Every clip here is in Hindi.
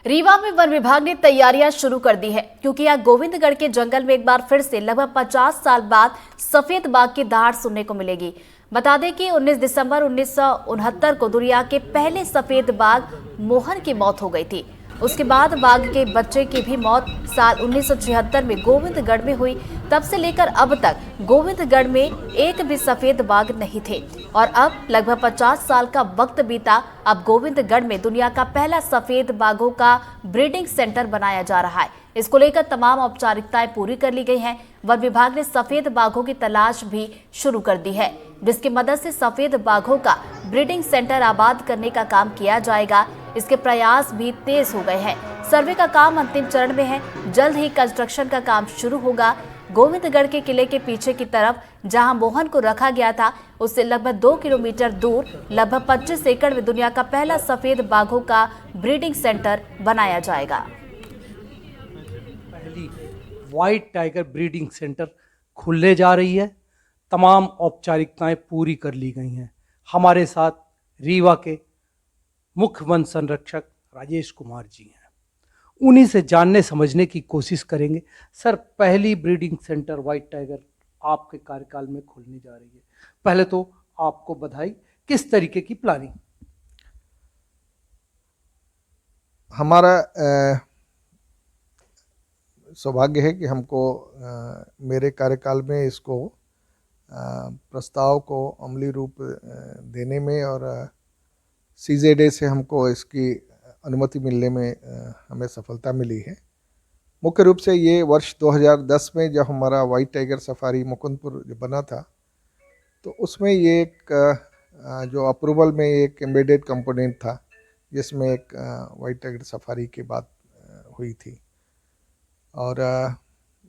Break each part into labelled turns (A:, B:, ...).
A: रीवा में वन विभाग ने तैयारियां शुरू कर दी है क्योंकि यहाँ गोविंदगढ़ के जंगल में एक बार फिर से लगभग 50 साल बाद सफेद बाघ की दहाड़ सुनने को मिलेगी। बता दें कि 19 दिसंबर 1969 को दुनिया के पहले सफेद बाघ मोहन की मौत हो गई थी। उसके बाद बाघ के बच्चे की भी मौत साल 1976 में गोविंदगढ़ में हुई। तब से लेकर अब तक गोविंदगढ़ में एक भी सफेद बाघ नहीं थे और अब लगभग 50 साल का वक्त बीता। अब गोविंदगढ़ में दुनिया का पहला सफेद बाघों का ब्रीडिंग सेंटर बनाया जा रहा है। इसको लेकर तमाम औपचारिकताएं पूरी कर ली गई हैं। वन विभाग ने सफेद बाघों की तलाश भी शुरू कर दी है, जिसकी मदद से सफेद बाघों का ब्रीडिंग सेंटर आबाद करने का काम किया जाएगा। इसके प्रयास भी तेज हो गए हैं। सर्वे का काम अंतिम चरण में है। जल्द ही कंस्ट्रक्शन का काम शुरू होगा। गोविंदगढ़ के किले के पीछे की तरफ जहां मोहन को रखा गया था, उससे लगभग 2 किलोमीटर दूर लगभग 25 एकड़ में दुनिया का पहला सफेद बाघों का ब्रीडिंग सेंटर बनाया जाएगा।
B: पहली व्हाइट टाइगर ब्रीडिंग सेंटर खुलने जा रही है। तमाम औपचारिकताएं पूरी कर ली गई हैं। हमारे साथ रीवा के मुख्य वन संरक्षक राजेश कुमार जी हैं। उन्हीं से जानने समझने की कोशिश करेंगे। सर, पहली ब्रीडिंग सेंटर व्हाइट टाइगर आपके कार्यकाल में खुलने जा रही है। पहले तो आपको बधाई। किस तरीके की प्लानिंग?
C: हमारा सौभाग्य है कि हमको मेरे कार्यकाल में इसको प्रस्ताव को अमली रूप देने में और CZA से हमको इसकी अनुमति मिलने में हमें सफलता मिली है। मुख्य रूप से ये वर्ष 2010 में जब हमारा वाइट टाइगर सफारी मुकुंदपुर बना था, तो उसमें ये एक जो अप्रूवल में एक एम्बेडेड कंपोनेंट था, जिसमें एक वाइट टाइगर सफारी की बात हुई थी। और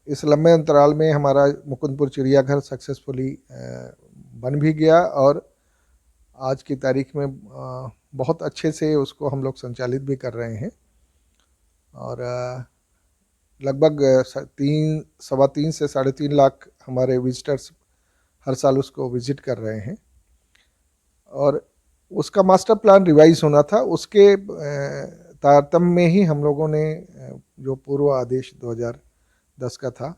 C: इस लंबे अंतराल में हमारा मुकुंदपुर चिड़ियाघर सक्सेसफुली बन भी गया और आज की तारीख में बहुत अच्छे से उसको हम लोग संचालित भी कर रहे हैं। और लगभग 3.25 से 3.5 लाख हमारे विजिटर्स हर साल उसको विजिट कर रहे हैं। और उसका मास्टर प्लान रिवाइज होना था। उसके तारतम्य में ही हम लोगों ने जो पूर्व आदेश 2010 का था,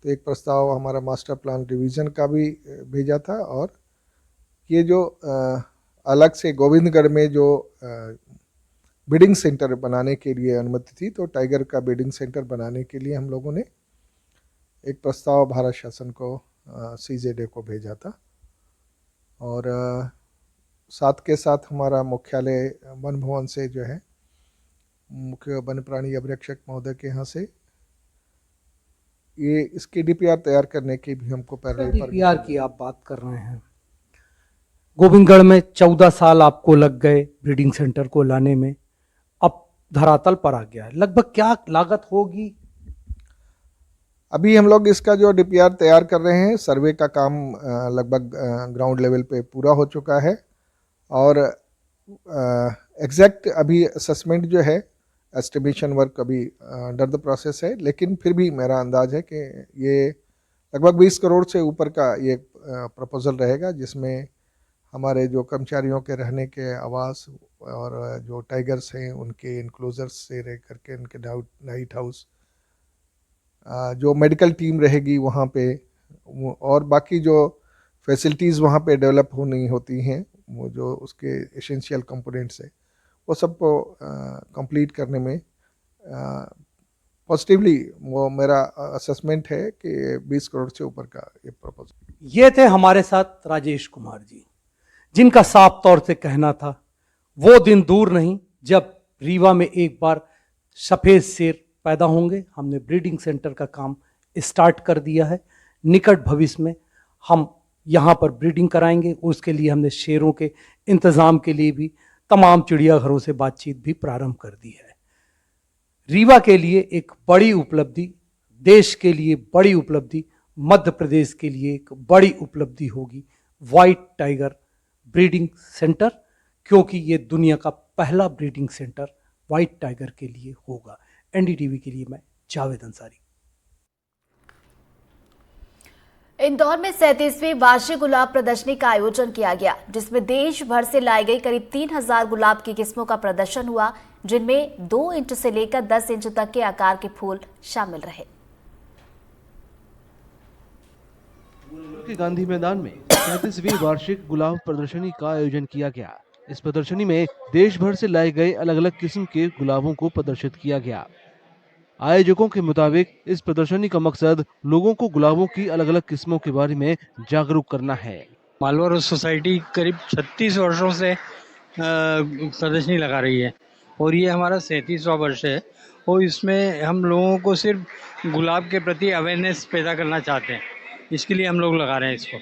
C: तो एक प्रस्ताव हमारा मास्टर प्लान रिवीजन का भी भेजा था। और ये जो अलग से गोविंदगढ़ में जो ब्रीडिंग सेंटर बनाने के लिए अनुमति थी, तो टाइगर का ब्रीडिंग सेंटर बनाने के लिए हम लोगों ने एक प्रस्ताव भारत शासन को CZA को भेजा था। और साथ के साथ हमारा मुख्यालय वन भवन से जो है मुख्य वन प्राणी अभिरक्षक महोदय के यहाँ से ये इसकी DPR तैयार करने की भी हमको पहले
B: DPR की आप बात कर रहे हैं। गोविंदगढ़ में 14 साल आपको लग गए ब्रीडिंग सेंटर को लाने में, अब धरातल पर आ गया है। लगभग क्या लागत होगी?
C: अभी हम लोग इसका जो DPR तैयार कर रहे हैं, सर्वे का काम लगभग ग्राउंड लेवल पे पूरा हो चुका है। और एग्जैक्ट अभी असेसमेंट जो है, एस्टिमेशन वर्क अभी अंडर द प्रोसेस है, लेकिन फिर भी मेरा अंदाज है कि ये लगभग 20 करोड़ से ऊपर का ये प्रपोजल रहेगा, जिसमें हमारे जो कर्मचारियों के रहने के आवास और जो टाइगर्स हैं उनके इनक्लोजर्स से रह करके उनके नाइट हाउस, जो मेडिकल टीम रहेगी वहाँ पे, और बाकी जो फैसिलिटीज़ वहाँ पे डेवलप होनी होती हैं, वो जो उसके एसेंशियल कंपोनेंट्स है, वो सबको कंप्लीट करने में पॉजिटिवली वो मेरा असेसमेंट है कि 20 करोड़ से ऊपर का ये प्रपोजल।
B: ये थे हमारे साथ राजेश कुमार जी, जिनका साफ तौर से कहना था वो दिन दूर नहीं जब रीवा में एक बार सफ़ेद शेर पैदा होंगे। हमने ब्रीडिंग सेंटर का काम स्टार्ट कर दिया है। निकट भविष्य में हम यहाँ पर ब्रीडिंग कराएंगे। उसके लिए हमने शेरों के इंतज़ाम के लिए भी तमाम चिड़ियाघरों से बातचीत भी प्रारंभ कर दी है। रीवा के लिए एक बड़ी उपलब्धि, देश के लिए बड़ी उपलब्धि, मध्य प्रदेश के लिए एक बड़ी उपलब्धि होगी व्हाइट टाइगर ब्रीडिंग सेंटर, क्योंकि ये दुनिया का पहला ब्रीडिंग सेंटर व्हाइट टाइगर के लिए होगा। NDTV के लिए मैं जावेद अंसारी।
A: इंदौर में 37वीं वार्षिक गुलाब प्रदर्शनी का आयोजन किया गया, जिसमें देश भर से लाई गई करीब 3000 गुलाब की किस्मों का प्रदर्शन हुआ, जिनमें 2 इंच से लेकर 10 इंच तक के आकार के फूल शामिल रहे।
D: के गांधी मैदान में 37वीं वार्षिक गुलाब प्रदर्शनी का आयोजन किया गया। इस प्रदर्शनी में देश भर से लाए गए अलग अलग किस्म के गुलाबों को प्रदर्शित किया गया। आयोजकों के मुताबिक इस प्रदर्शनी का मकसद लोगों को गुलाबों की अलग अलग किस्मों के बारे में जागरूक करना है।
E: मालवा रोज सोसाइटी करीब 36 वर्षों से प्रदर्शनी लगा रही है और ये हमारा 37वां वर्ष है और इसमें हम लोगों को सिर्फ गुलाब के प्रति अवेयरनेस पैदा करना चाहते हैं, इसके लिए हम लोग लगा रहे हैं इसको।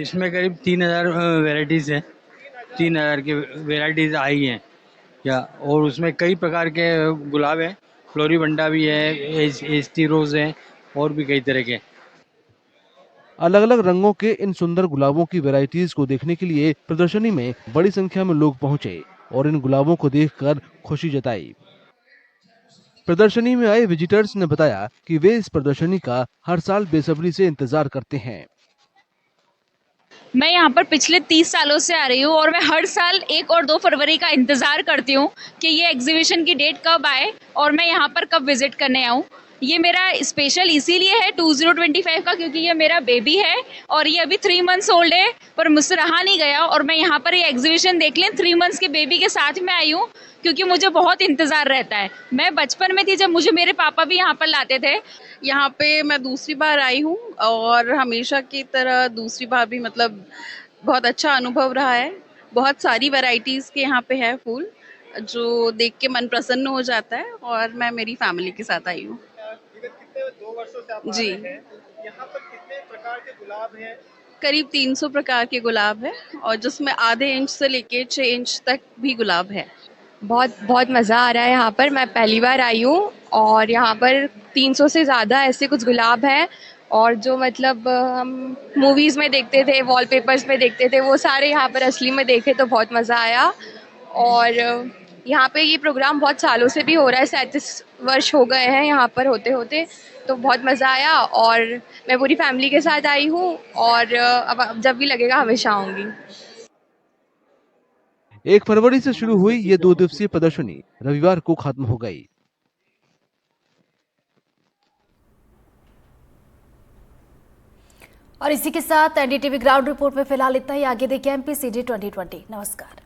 E: इसमें करीब 3000 वेराइटीज़ हैं, 3000 की वेराइटीज़ आई हैं या, और उसमें कई प्रकार के गुलाब हैं, फ्लोरीबंडा भी है, एस्टी रोज है और भी कई तरह के।
D: अलग अलग रंगों के इन सुंदर गुलाबों की वैरायटीज को देखने के लिए प्रदर्शनी में बड़ी संख्या में लोग पहुंचे और इन गुलाबों को देखकर खुशी जताई। प्रदर्शनी में आए विजिटर्स ने बताया कि वे इस प्रदर्शनी का हर साल बेसब्री से इंतजार करते हैं।
F: मैं यहाँ पर पिछले 30 सालों से आ रही हूँ और मैं हर साल 1 और 2 फरवरी का इंतज़ार करती हूँ कि ये एग्जीबिशन की डेट कब आए और मैं यहाँ पर कब विजिट करने आऊँ। ये मेरा स्पेशल इसीलिए है 2025 का, क्योंकि ये मेरा बेबी है और ये अभी 3 मंथ्स ओल्ड है, पर मुझसे रहा नहीं गया और मैं यहाँ पर ये एग्जीबिशन देख लें 3 मंथ्स के बेबी के साथ में आई हूँ, क्योंकि मुझे बहुत इंतज़ार रहता है। मैं बचपन में थी जब मुझे मेरे पापा भी यहाँ पर लाते थे।
G: यहाँ पे मैं दूसरी बार आई हूँ और हमेशा की तरह दूसरी बार भी मतलब बहुत अच्छा अनुभव रहा है। बहुत सारी वैरायटीज़ के यहाँ पे है फूल, जो देख के मन प्रसन्न हो जाता है और मैं मेरी फैमिली के साथ आई हूँ।
H: कितने 2 वर्षों से आप
G: जी।
H: आ रहे हैं, यहाँ पर कितने प्रकार के गुलाब हैं?
G: करीब 300 प्रकार के गुलाब है और जिसमें आधे इंच से लेके 6 इंच तक भी गुलाब है।
I: बहुत मज़ा आ रहा है यहाँ पर। मैं पहली बार आई हूँ और यहाँ पर 300 से ज़्यादा ऐसे कुछ गुलाब हैं और जो मतलब हम मूवीज़ में देखते थे, वॉलपेपर्स में देखते थे, वो सारे यहाँ पर असली में देखे तो बहुत मज़ा आया। और यहाँ पे ये प्रोग्राम बहुत सालों से भी हो रहा है, 37 वर्ष हो गए हैं यहाँ पर होते होते, तो बहुत मज़ा आया और मैं पूरी फैमिली के साथ आई हूँ और अब जब भी लगेगा हमेशा आऊँगी।
D: 1 फरवरी से शुरू हुई ये 2 दिवसीय प्रदर्शनी रविवार को खत्म हो गई।
A: और इसी के साथ एनडीटीवी ग्राउंड रिपोर्ट में फिलहाल इतना ही। आगे देखिए एमपीसीजी 2020। नमस्कार।